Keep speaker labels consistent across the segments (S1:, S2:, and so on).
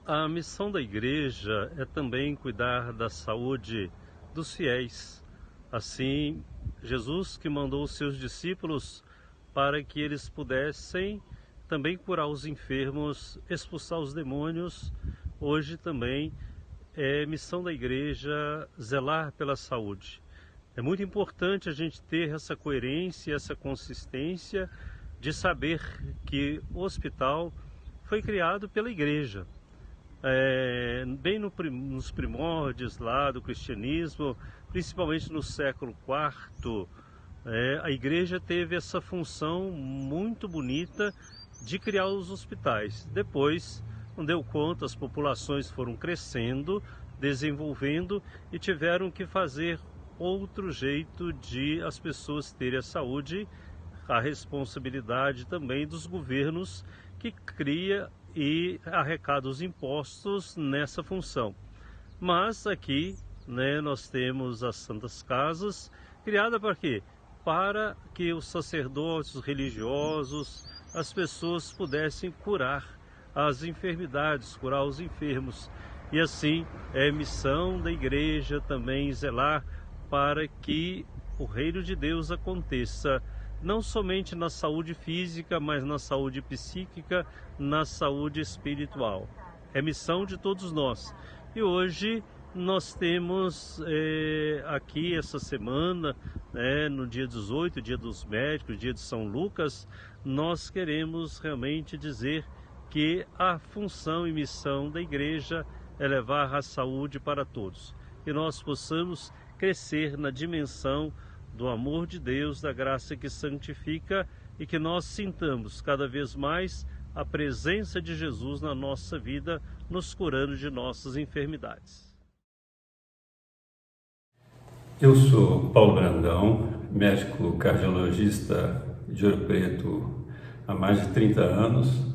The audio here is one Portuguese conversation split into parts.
S1: A missão da igreja é também cuidar da saúde dos fiéis. Assim, Jesus que mandou os seus discípulos para que eles pudessem também curar os enfermos, expulsar os demônios, hoje também é missão da igreja zelar pela saúde. É muito importante a gente ter essa coerência, essa consistência de saber que o hospital foi criado pela igreja. Bem nos primórdios lá do cristianismo, principalmente no século IV, a igreja teve essa função muito bonita de criar os hospitais. Depois, não deu conta, as populações foram crescendo, desenvolvendo e tiveram que fazer outro jeito de as pessoas terem a saúde, a responsabilidade também dos governos que cria e arrecada os impostos nessa função. Mas aqui, nós temos as Santas Casas, criada para quê? Para que os sacerdotes, os religiosos, as pessoas pudessem curar as enfermidades, curar os enfermos. E assim é missão da igreja também zelar para que o reino de Deus aconteça, não somente na saúde física, mas na saúde psíquica, na saúde espiritual. É missão de todos nós. E hoje nós temos aqui essa semana, no dia 18, dia dos médicos, dia de São Lucas, nós queremos realmente dizer que a função e missão da igreja é levar a saúde para todos. Que nós possamos crescer na dimensão do amor de Deus, da graça que santifica e que nós sintamos cada vez mais a presença de Jesus na nossa vida, nos curando de nossas enfermidades.
S2: Eu sou Paulo Brandão, médico cardiologista de Ouro Preto há mais de 30 anos,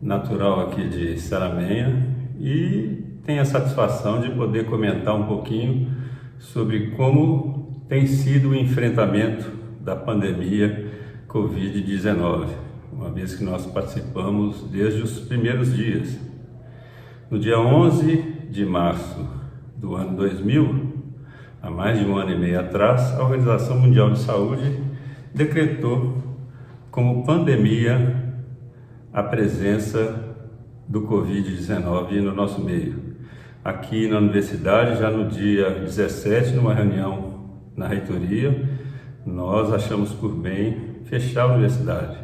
S2: natural aqui de Saramenha, e tenho a satisfação de poder comentar um pouquinho sobre como tem sido o enfrentamento da pandemia Covid-19, uma vez que nós participamos desde os primeiros dias. No dia 11 de março do ano 2000, há mais de um ano e meio atrás, a Organização Mundial de Saúde decretou como pandemia a presença do Covid-19 no nosso meio. Aqui na universidade, já no dia 17, numa reunião na reitoria, nós achamos por bem fechar a universidade.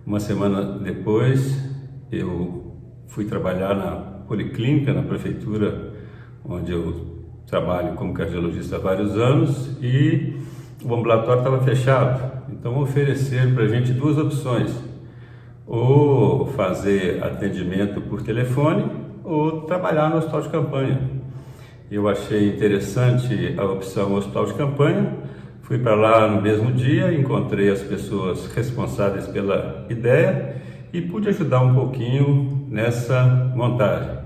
S2: Uma semana depois, eu fui trabalhar na Policlínica, na prefeitura, onde eu trabalho como cardiologista há vários anos, e o ambulatório estava fechado. Então ofereceram para a gente duas opções: ou fazer atendimento por telefone ou trabalhar no hospital de campanha. Eu achei interessante a opção hospital de campanha, fui para lá no mesmo dia, encontrei as pessoas responsáveis pela ideia e pude ajudar um pouquinho nessa montagem.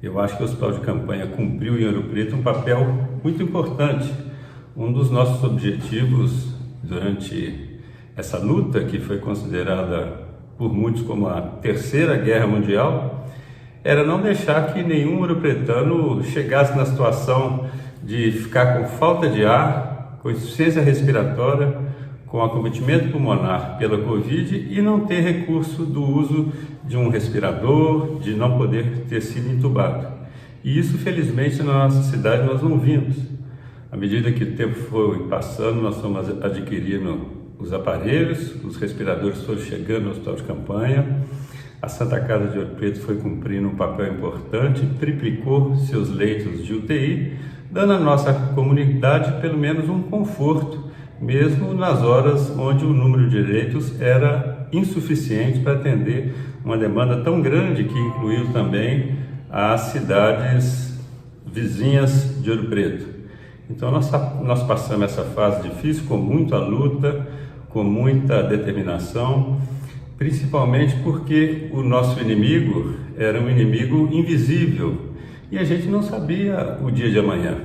S2: Eu acho que o hospital de campanha cumpriu em Ouro Preto um papel muito importante. Um dos nossos objetivos durante essa luta, que foi considerada por muitos como a Terceira Guerra Mundial, era não deixar que nenhum ouropretano chegasse na situação de ficar com falta de ar, com insuficiência respiratória, com acometimento pulmonar pela Covid e não ter recurso do uso de um respirador, de não poder ter sido entubado. E isso, felizmente, na nossa cidade nós não vimos. À medida que o tempo foi passando, nós fomos adquirindo os aparelhos, os respiradores foram chegando no hospital de campanha. A Santa Casa de Ouro Preto foi cumprindo um papel importante, triplicou seus leitos de UTI, dando à nossa comunidade pelo menos um conforto, mesmo nas horas onde o número de leitos era insuficiente para atender uma demanda tão grande que incluiu também as cidades vizinhas de Ouro Preto. Então nós passamos essa fase difícil com muita luta, com muita determinação, principalmente porque o nosso inimigo era um inimigo invisível e a gente não sabia o dia de amanhã.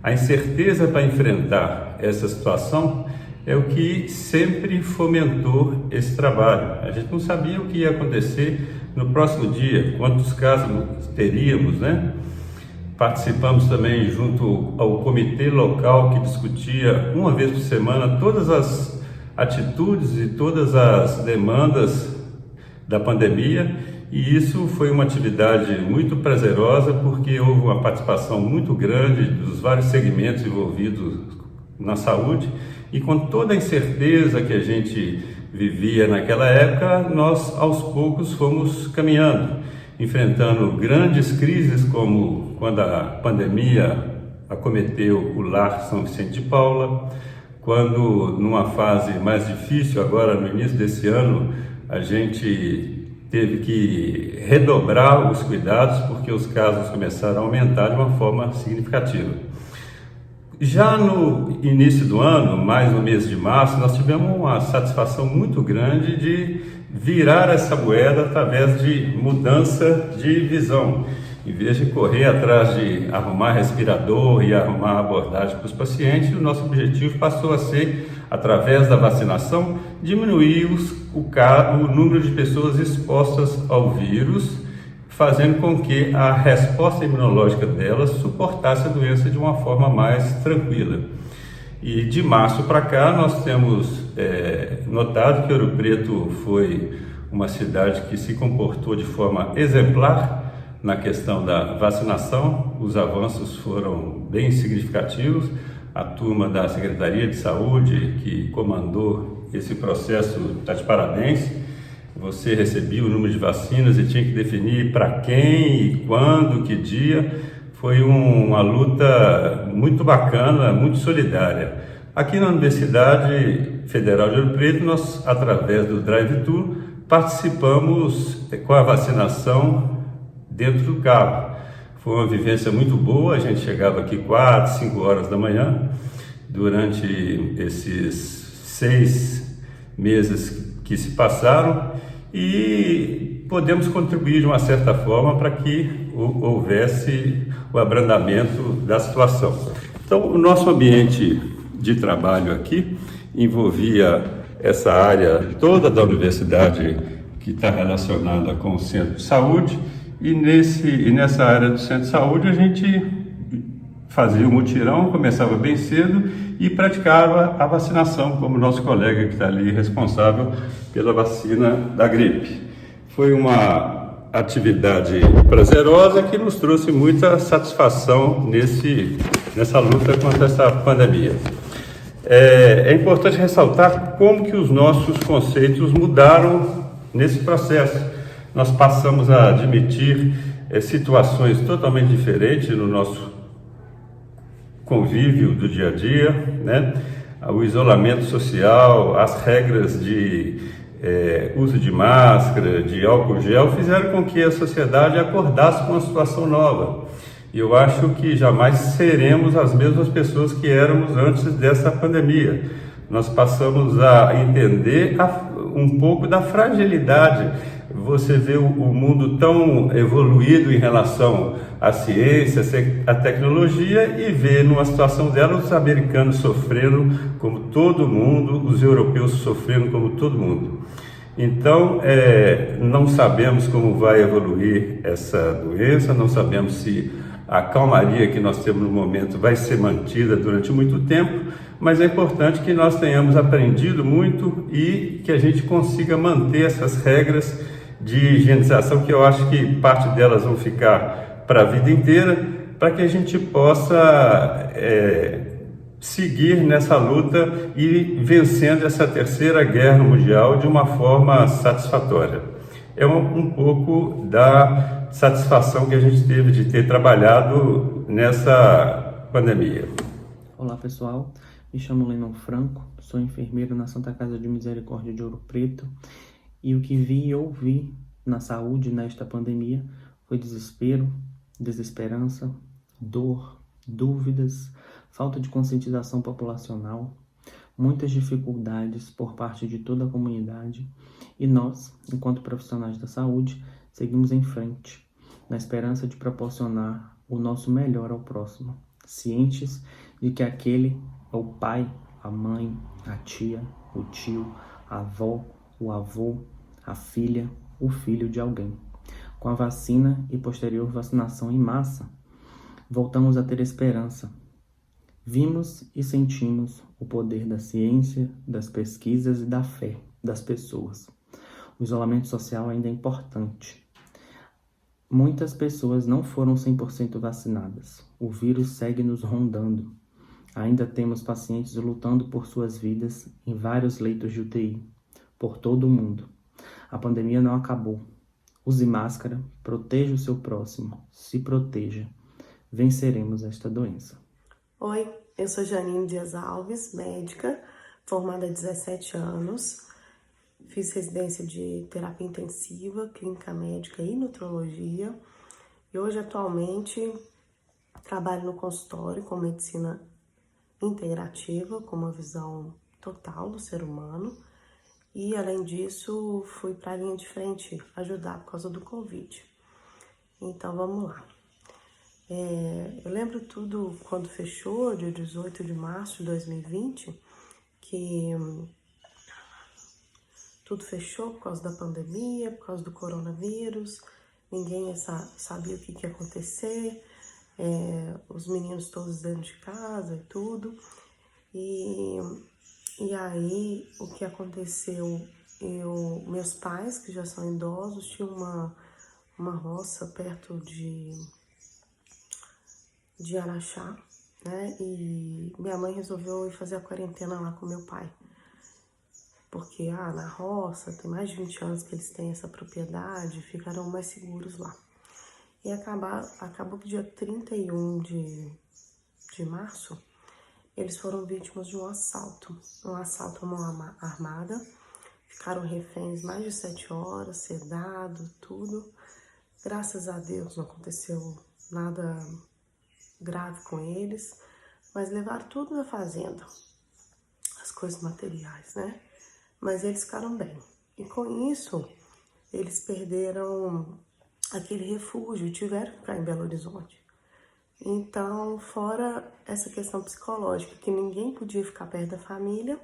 S2: A incerteza para enfrentar essa situação é o que sempre fomentou esse trabalho. A gente não sabia o que ia acontecer no próximo dia, quantos casos teríamos, né? Participamos também junto ao comitê local que discutia uma vez por semana todas as atitudes e todas as demandas da pandemia, e isso foi uma atividade muito prazerosa porque houve uma participação muito grande dos vários segmentos envolvidos na saúde, e com toda a incerteza que a gente vivia naquela época, nós aos poucos fomos caminhando, enfrentando grandes crises como quando a pandemia acometeu o Lar São Vicente de Paula, quando numa fase mais difícil, agora no início desse ano, a gente teve que redobrar os cuidados porque os casos começaram a aumentar de uma forma significativa. Já no início do ano, mais no mês de março, nós tivemos uma satisfação muito grande de virar essa moeda através de mudança de visão. Em vez de correr atrás de arrumar respirador e arrumar abordagem para os pacientes, o nosso objetivo passou a ser, através da vacinação, diminuir o número de pessoas expostas ao vírus, fazendo com que a resposta imunológica delas suportasse a doença de uma forma mais tranquila. E de março para cá nós temos notado que Ouro Preto foi uma cidade que se comportou de forma exemplar na questão da vacinação. Os avanços foram bem significativos. A turma da Secretaria de Saúde que comandou esse processo está de parabéns. Você recebia o número de vacinas e tinha que definir para quem e quando, que dia. Foi uma luta muito bacana, muito solidária. Aqui na Universidade Federal de Ouro Preto, nós, através do Drive-Thru, participamos com a vacinação dentro do carro. Foi uma vivência muito boa, a gente chegava aqui 4, 5 horas da manhã. Durante esses 6 meses que se passaram, e podemos contribuir de uma certa forma para que houvesse o abrandamento da situação. Então, o nosso ambiente de trabalho aqui envolvia essa área toda da universidade que está relacionada com o centro de saúde, e nessa área do centro de saúde a gente fazia o mutirão, começava bem cedo e praticava a vacinação, como nosso colega que está ali responsável pela vacina da gripe. Foi uma atividade prazerosa que nos trouxe muita satisfação nessa luta contra essa pandemia. É importante ressaltar como que os nossos conceitos mudaram nesse processo. Nós passamos a admitir situações totalmente diferentes no nosso convívio do dia a dia, né? O isolamento social, as regras de uso de máscara, de álcool gel, fizeram com que a sociedade acordasse com uma situação nova. E eu acho que jamais seremos as mesmas pessoas que éramos antes dessa pandemia. Nós passamos a entender um pouco da fragilidade. Você vê o mundo tão evoluído em relação à ciência, à tecnologia, e vê numa situação dela os americanos sofrendo como todo mundo, os europeus sofrendo como todo mundo. Então, não sabemos como vai evoluir essa doença, não sabemos se a calmaria que nós temos no momento vai ser mantida durante muito tempo, mas é importante que nós tenhamos aprendido muito e que a gente consiga manter essas regras de higienização, que eu acho que parte delas vão ficar para a vida inteira, para que a gente possa seguir nessa luta e vencendo essa terceira guerra mundial de uma forma satisfatória. É um pouco da satisfação que a gente teve de ter trabalhado nessa pandemia.
S3: Olá pessoal, me chamo Lennon Franco, sou enfermeiro na Santa Casa de Misericórdia de Ouro Preto, e o que vi e ouvi na saúde nesta pandemia foi desespero, desesperança, dor, dúvidas, falta de conscientização populacional, muitas dificuldades por parte de toda a comunidade, e nós, enquanto profissionais da saúde, seguimos em frente, na esperança de proporcionar o nosso melhor ao próximo, cientes de que aquele é o pai, a mãe, a tia, o tio, a avó, o avô, a filha, o filho de alguém. Com a vacina e posterior vacinação em massa, voltamos a ter esperança. Vimos e sentimos o poder da ciência, das pesquisas e da fé das pessoas. O isolamento social ainda é importante. Muitas pessoas não foram 100% vacinadas. O vírus segue nos rondando. Ainda temos pacientes lutando por suas vidas em vários leitos de UTI, por todo o mundo. A pandemia não acabou. Use máscara, proteja o seu próximo, se proteja. Venceremos esta doença.
S4: Oi, eu sou Janine Dias Alves, médica, formada há 17 anos. Fiz residência de terapia intensiva, clínica médica e nutrologia. E hoje, atualmente, trabalho no consultório com medicina integrativa, com uma visão total do ser humano. E, além disso, fui para a linha de frente ajudar por causa do Covid. Então, vamos lá. Eu lembro tudo quando fechou, dia 18 de março de 2020, que tudo fechou por causa da pandemia, por causa do coronavírus, ninguém sabia o que ia acontecer, os meninos todos dentro de casa e tudo. E aí, o que aconteceu? Meus pais, que já são idosos, tinham uma roça perto de Araxá, né? E minha mãe resolveu ir fazer a quarentena lá com meu pai. Porque, na roça, tem mais de 20 anos que eles têm essa propriedade, ficaram mais seguros lá. E acabou que dia 31 de março, eles foram vítimas de um assalto à mão armada. Ficaram reféns mais de 7 horas, sedado, tudo. Graças a Deus não aconteceu nada grave com eles, mas levaram tudo da fazenda, as coisas materiais, né? Mas eles ficaram bem. E com isso, eles perderam aquele refúgio, tiveram que ficar em Belo Horizonte. Então, fora essa questão psicológica, que ninguém podia ficar perto da família,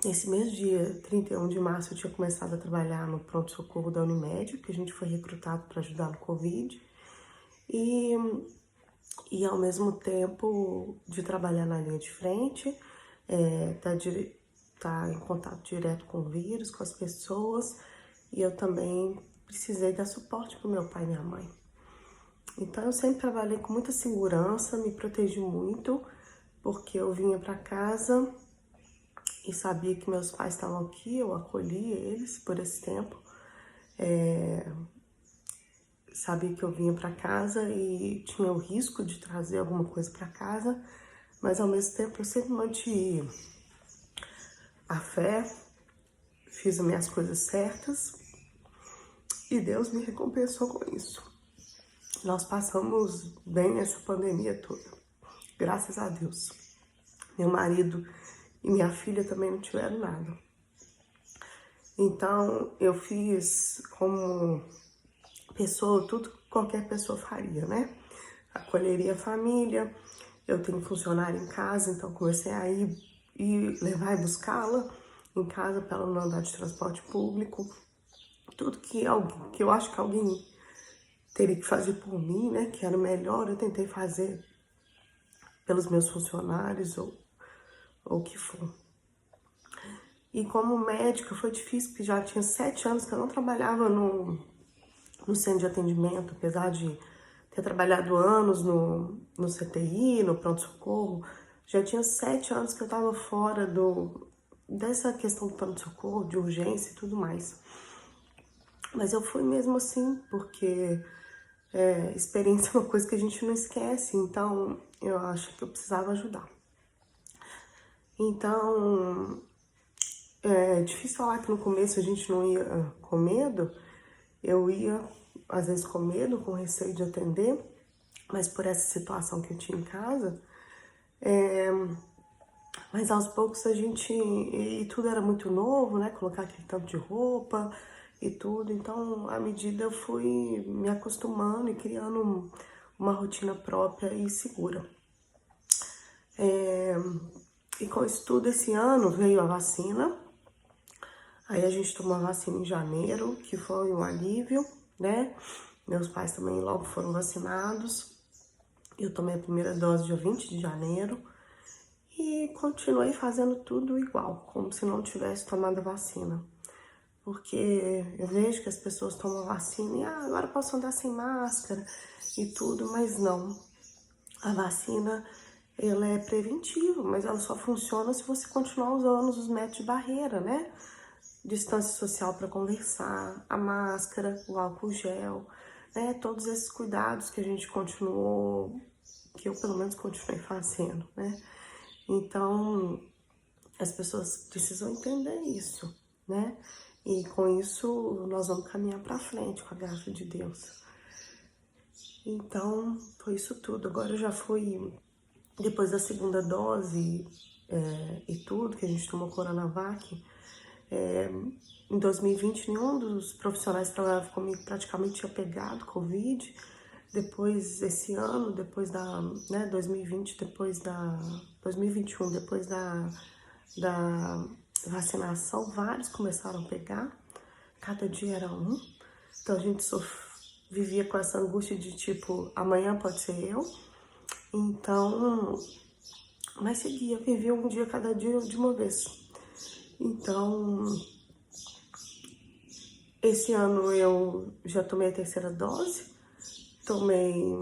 S4: nesse mês, dia 31 de março, eu tinha começado a trabalhar no pronto-socorro da Unimed, que a gente foi recrutado para ajudar no Covid. E ao mesmo tempo de trabalhar na linha de frente, tá em contato direto com o vírus, com as pessoas, e eu também precisei dar suporte para o meu pai e minha mãe. Então eu sempre trabalhei com muita segurança, me protegi muito, porque eu vinha para casa e sabia que meus pais estavam aqui, eu acolhi eles por esse tempo. Sabia que eu vinha para casa e tinha o risco de trazer alguma coisa para casa, mas ao mesmo tempo eu sempre mantive a fé, fiz as minhas coisas certas e Deus me recompensou com isso. Nós passamos bem essa pandemia toda, graças a Deus. Meu marido e minha filha também não tiveram nada. Então eu fiz como pessoa, tudo que qualquer pessoa faria, né? Acolheria a família, eu tenho funcionário em casa, então comecei a ir levar e buscá-la em casa para ela não andar de transporte público. Tudo que eu acho que alguém teria que fazer por mim, né? Que era o melhor, eu tentei fazer pelos meus funcionários ou o que for. E como médica foi difícil, porque já tinha 7 anos que eu não trabalhava no centro de atendimento, apesar de ter trabalhado anos no CTI, no pronto-socorro. Já tinha 7 anos que eu estava fora dessa questão do pronto-socorro, de urgência e tudo mais. Mas eu fui mesmo assim, porque experiência é uma coisa que a gente não esquece, então eu acho que eu precisava ajudar. Então, é difícil falar que no começo a gente não ia com medo. Eu ia, às vezes, com medo, com receio de atender, mas por essa situação que eu tinha em casa. Mas aos poucos e tudo era muito novo, né? Colocar aquele tanto de roupa e tudo. Então, à medida eu fui me acostumando e criando uma rotina própria e segura. E com isso tudo, esse ano veio a vacina. Aí a gente tomou a vacina em janeiro, que foi um alívio, né? Meus pais também logo foram vacinados. Eu tomei a primeira dose dia 20 de janeiro e continuei fazendo tudo igual, como se não tivesse tomado a vacina. Porque eu vejo que as pessoas tomam vacina e agora eu posso andar sem máscara e tudo, mas não. A vacina, ela é preventiva, mas ela só funciona se você continuar usando os métodos de barreira, né? Distância social para conversar, a máscara, o álcool gel, né? Todos esses cuidados que a gente continuou, que eu pelo menos continuei fazendo, né? Então, as pessoas precisam entender isso, né? E com isso, nós vamos caminhar para frente, com a graça de Deus. Então, foi isso tudo. Agora eu já fui, depois da segunda dose e tudo, que a gente tomou Coronavac, em 2020, nenhum dos profissionais que trabalhavam comigo praticamente tinha pegado Covid. Depois, esse ano, depois da, 2020, 2021, depois da vacinação, vários começaram a pegar. Cada dia era um. Então, a gente vivia com essa angústia de, tipo, amanhã pode ser eu. Então, mas seguia, vivia um dia, cada dia de uma vez. Então, esse ano eu já tomei a terceira dose, tomei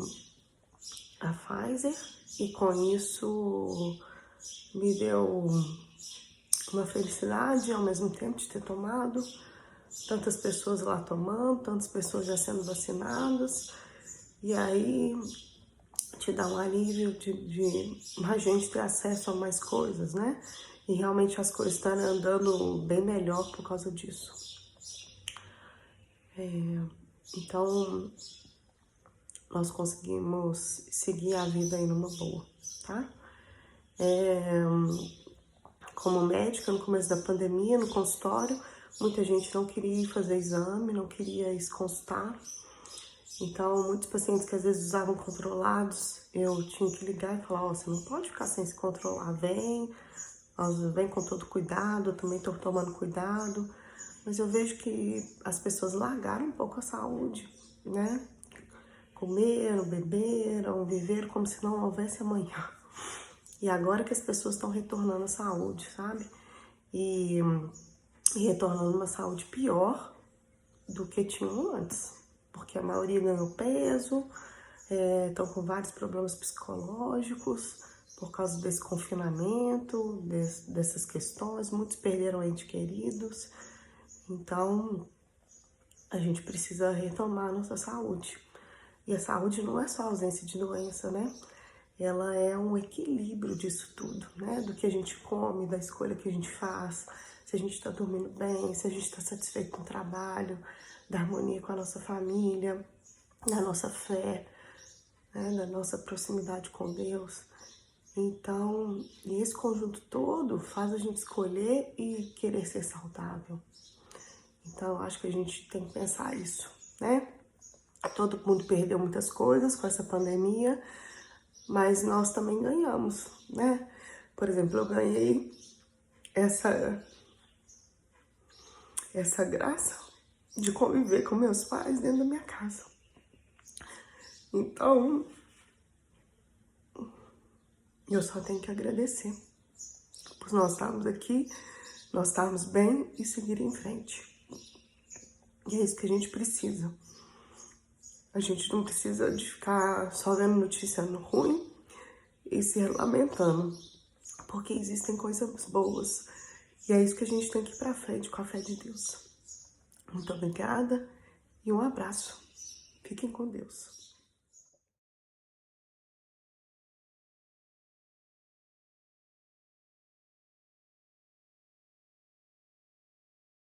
S4: a Pfizer e com isso me deu uma felicidade ao mesmo tempo de ter tomado, tantas pessoas lá tomando, tantas pessoas já sendo vacinadas, e aí te dá um alívio de mais gente ter acesso a mais coisas, né? E realmente as coisas estarem andando bem melhor por causa disso. Então, nós conseguimos seguir a vida aí numa boa, tá? Como médica, no começo da pandemia, no consultório, muita gente não queria ir fazer exame, não queria ir se consultar. Então, muitos pacientes que às vezes usavam controlados, eu tinha que ligar e falar, você não pode ficar sem se controlar, vem com todo cuidado, eu também estou tomando cuidado. Mas eu vejo que as pessoas largaram um pouco a saúde, né? Comeram, beberam, viveram como se não houvesse amanhã. E agora que as pessoas estão retornando à saúde, sabe? E retornando uma saúde pior do que tinham antes. Porque a maioria ganhou peso, estão com vários problemas psicológicos por causa desse confinamento, dessas questões. Muitos perderam entes queridos. Então, a gente precisa retomar a nossa saúde. E a saúde não é só ausência de doença, né? Ela é um equilíbrio disso tudo, né? Do que a gente come, da escolha que a gente faz, se a gente está dormindo bem, se a gente está satisfeito com o trabalho, da harmonia com a nossa família, da nossa fé, né? Da nossa proximidade com Deus. Então, esse conjunto todo faz a gente escolher e querer ser saudável. Então, eu acho que a gente tem que pensar isso, né? Todo mundo perdeu muitas coisas com essa pandemia, mas nós também ganhamos, né? Por exemplo, eu ganhei essa graça de conviver com meus pais dentro da minha casa. Então, eu só tenho que agradecer por nós estarmos aqui, nós estarmos bem e seguir em frente. E é isso que a gente precisa. A gente não precisa de ficar só vendo notícia ruim e se lamentando, porque existem coisas boas. E é isso que a gente tem que ir pra frente com a fé de Deus. Muito obrigada e um abraço. Fiquem com Deus.